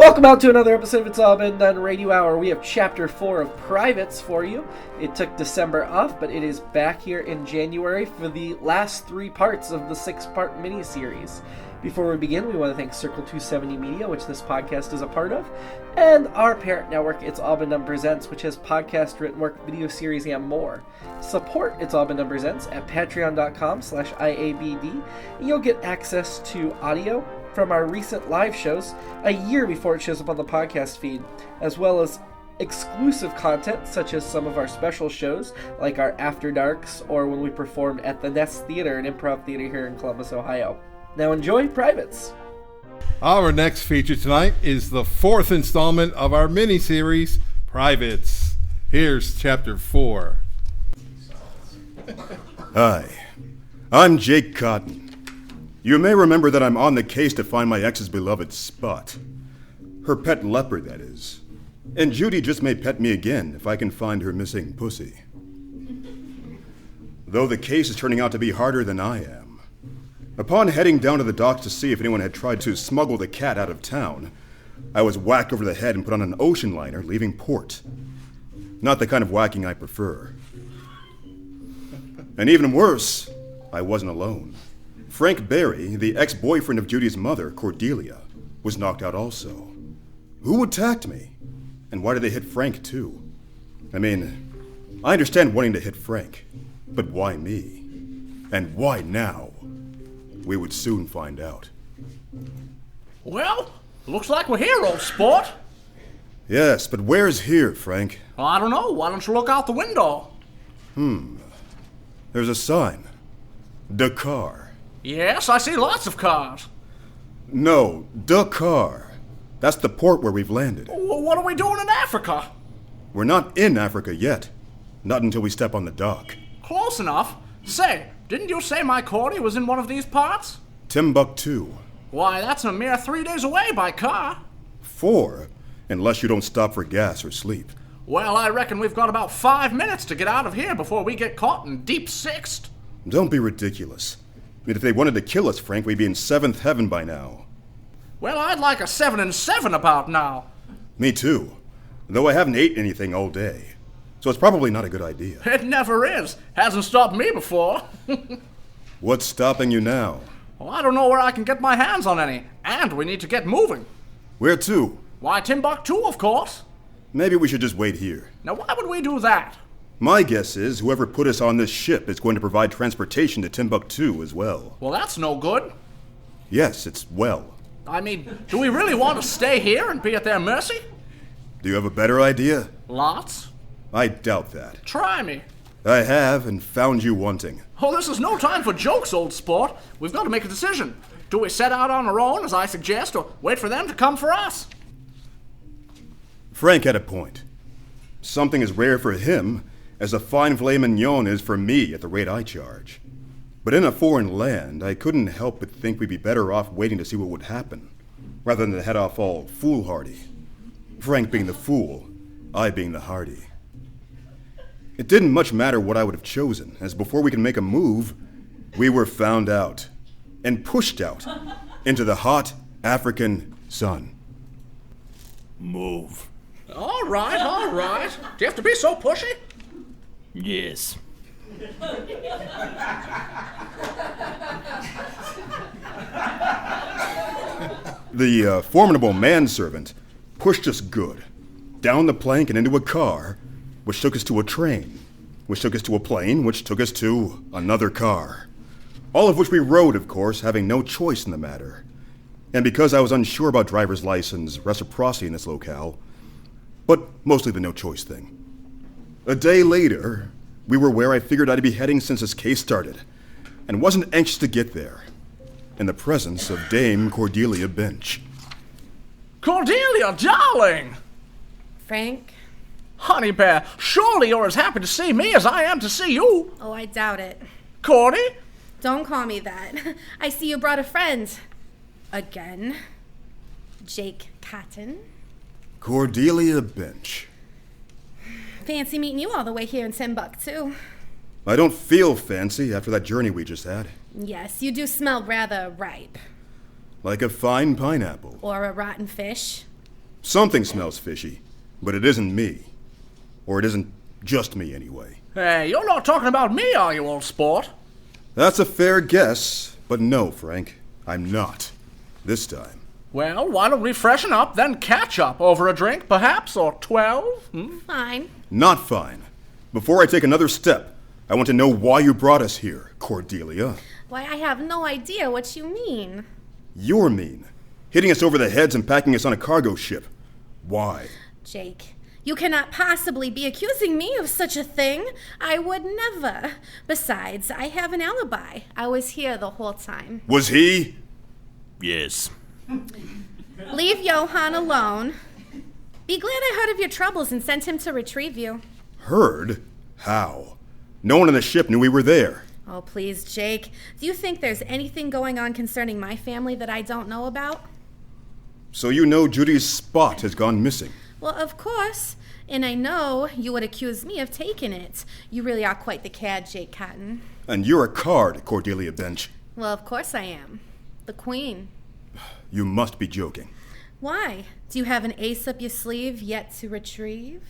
Welcome out to another episode of It's All Been Done Radio Hour. We have Chapter 4 of Privates for you. It took December off, but it is back here in January for the last 3 parts of the 6-part mini-series. Before we begin, we want to thank Circle 270 Media, which this podcast is a part of, and our parent network, It's All Been Done Presents, which has podcast, written work, video series, and more. Support It's All Been Done Presents at patreon.com/IABD, and you'll get access to audio from our recent live shows a year before it shows up on the podcast feed, as well as exclusive content such as some of our special shows like our After Darks or when we performed at the Nest Theater, an improv theater here in Columbus, Ohio. Now enjoy Privates. Our next feature tonight is the 4th installment of our mini-series, Privates. Here's Chapter 4. Hi, I'm Jake Cotton. You may remember that I'm on the case to find my ex's beloved Spot. Her pet leopard, that is. And Judy just may pet me again if I can find her missing pussy. Though the case is turning out to be harder than I am. Upon heading down to the docks to see if anyone had tried to smuggle the cat out of town, I was whacked over the head and put on an ocean liner leaving port. Not the kind of whacking I prefer. And even worse, I wasn't alone. Frank Barry, the ex-boyfriend of Judy's mother, Cordelia, was knocked out also. Who attacked me? And why did they hit Frank, too? I mean, I understand wanting to hit Frank, but why me? And why now? We would soon find out. Well, looks like we're here, old sport. Yes, but where's here, Frank? Well, I don't know. Why don't you look out the window? There's a sign. Dakar. Yes, I see lots of cars. No, Dakar. That's the port where we've landed. Well, what are we doing in Africa? We're not in Africa yet. Not until we step on the dock. Close enough. Say, didn't you say my Cordy was in one of these parts? Timbuktu. Why, that's a mere 3 days away by car. 4, unless you don't stop for gas or sleep. Well, I reckon we've got about 5 minutes to get out of here before we get caught in deep sixth. Don't be ridiculous. I mean, if they wanted to kill us, Frank, we'd be in 7th heaven by now. Well, I'd like a 7 and 7 about now. Me too. Though I haven't ate anything all day. So it's probably not a good idea. It never is. Hasn't stopped me before. What's stopping you now? Well, I don't know where I can get my hands on any. And we need to get moving. Where to? Why, Timbuktu, of course. Maybe we should just wait here. Now, why would we do that? My guess is whoever put us on this ship is going to provide transportation to Timbuktu as well. Well, that's no good. Yes, it's well. I mean, do we really want to stay here and be at their mercy? Do you have a better idea? Lots. I doubt that. Try me. I have, and found you wanting. Oh, this is no time for jokes, old sport. We've got to make a decision. Do we set out on our own, as I suggest, or wait for them to come for us? Frank had a point. Something as rare for him as a fine filet mignon is for me at the rate I charge. But in a foreign land, I couldn't help but think we'd be better off waiting to see what would happen, rather than to head off all foolhardy. Frank being the fool, I being the hardy. It didn't much matter what I would have chosen, as before we could make a move, we were found out and pushed out into the hot African sun. Move. All right, all right. Do you have to be so pushy? Yes. The formidable manservant pushed us good, down the plank and into a car, which took us to a train, which took us to a plane, which took us to another car. All of which we rode, of course, having no choice in the matter. And because I was unsure about driver's license reciprocity in this locale, but mostly the no choice thing. A day later, we were where I figured I'd be heading since this case started, and wasn't anxious to get there, in the presence of Dame Cordelia Bench. Cordelia, darling! Frank? Honey bear, surely you're as happy to see me as I am to see you. Oh, I doubt it. Cordy? Don't call me that. I see you brought a friend. Again. Jake Cotton. Cordelia Bench. Fancy meeting you all the way here in Timbuktu. I don't feel fancy after that journey we just had. Yes, you do smell rather ripe. Like a fine pineapple. Or a rotten fish. Something smells fishy, but it isn't me. Or it isn't just me anyway. Hey, you're not talking about me, are you, old sport? That's a fair guess, but no, Frank, I'm not. This time. Well, why don't we freshen up, then catch up over a drink, perhaps, or 12? Fine. Not fine. Before I take another step, I want to know why you brought us here, Cordelia. Why, I have no idea what you mean. You're mean. Hitting us over the heads and packing us on a cargo ship. Why? Jake, you cannot possibly be accusing me of such a thing. I would never. Besides, I have an alibi. I was here the whole time. Was he? Yes. Leave Johan alone. Be glad I heard of your troubles and sent him to retrieve you. Heard? How? No one on the ship knew we were there. Oh, please, Jake. Do you think there's anything going on concerning my family that I don't know about? So you know Judy's spot has gone missing? Well, of course. And I know you would accuse me of taking it. You really are quite the cad, Jake Cotton. And you're a card, Cordelia Bench. Well, of course I am. The queen. You must be joking. Why? Do you have an ace up your sleeve yet to retrieve?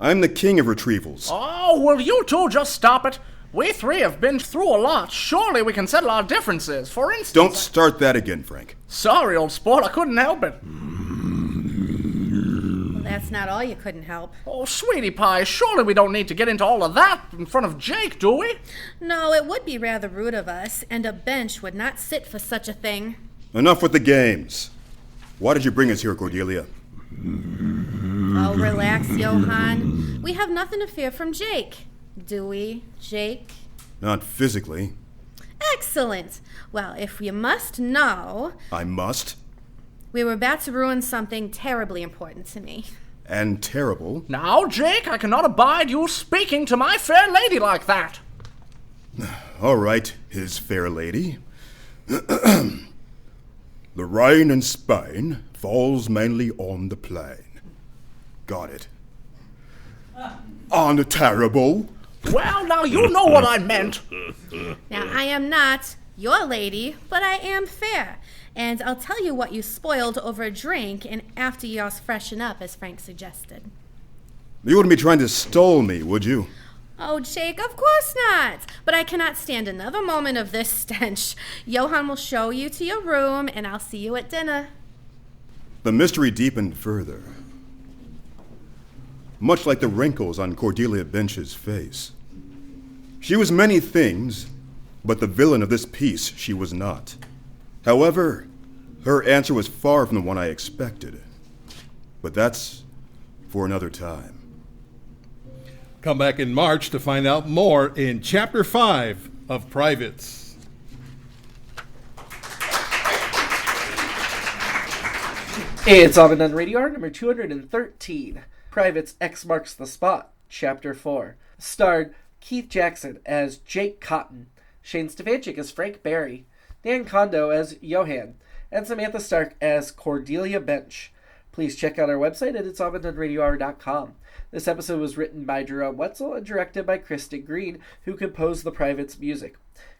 I'm the king of retrievals. Oh, will you two just stop it? We three have been through a lot. Surely we can settle our differences. For instance... Don't start that again, Frank. Sorry, old sport, I couldn't help it. Well, that's not all you couldn't help. Oh, sweetie pie, surely we don't need to get into all of that in front of Jake, do we? No, it would be rather rude of us, and a bench would not sit for such a thing. Enough with the games. Why did you bring us here, Cordelia? Oh, relax, Johan. We have nothing to fear from Jake. Do we, Jake? Not physically. Excellent. Well, if you must know... I must. We were about to ruin something terribly important to me. And terrible. Now, Jake, I cannot abide you speaking to my fair lady like that. All right, his fair lady. The Rhine and Spine falls mainly on the plain. Got it. On the terrible. Well, now you know what I meant. Now, I am not your lady, but I am fair. And I'll tell you what you spoiled over a drink and after yours freshen up, as Frank suggested. You wouldn't be trying to stole me, would you? Oh, Jake, of course not. But I cannot stand another moment of this stench. Johan will show you to your room, and I'll see you at dinner. The mystery deepened further. Much like the wrinkles on Cordelia Bench's face. She was many things, but the villain of this piece she was not. However, her answer was far from the one I expected. But that's for another time. Come back in March to find out more in Chapter 5 of Privates. It's all been done radio hour number 213. Privates X Marks the Spot, Chapter 4. Starred Keith Jackson as Jake Cotton, Shane Stefanchik as Frank Barry, Dan Condo as Johan, and Samantha Stark as Cordelia Bench. Please check out our website at itsallbeendoneradiohour.com. This episode was written by Jerome Wetzel and directed by Kristin Green, who composed the Privates music.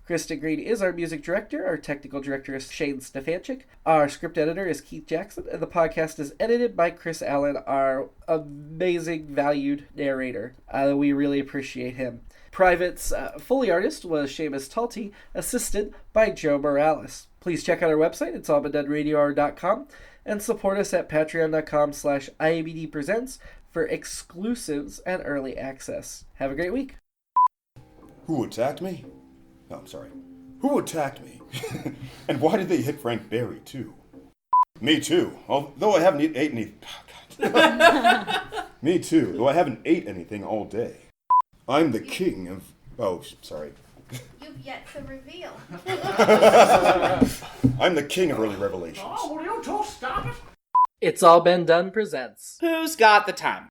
Kristin Green is our music director. Our technical director is Shane Stefanchik. Our script editor is Keith Jackson, and the podcast is edited by Chris Allen, our amazing, valued narrator. We really appreciate him. Private's Foley artist was Seamus Talty, assisted by Joe Morales. Please check out our website, itsallbeendoneradiohour.com, and support us at patreon.com/IABDpresents for exclusives and early access. Have a great week. Who attacked me? Oh, I'm sorry. Who attacked me? And why did they hit Frank Barry, too? Me too. Although I haven't ate anything. Oh, God. Me too, though I haven't ate anything all day. I'm the king of... Oh, sorry. You've yet to reveal. I'm the king of early revelations. Oh, will you two stop it? It's All Been Done presents. Who's got the time?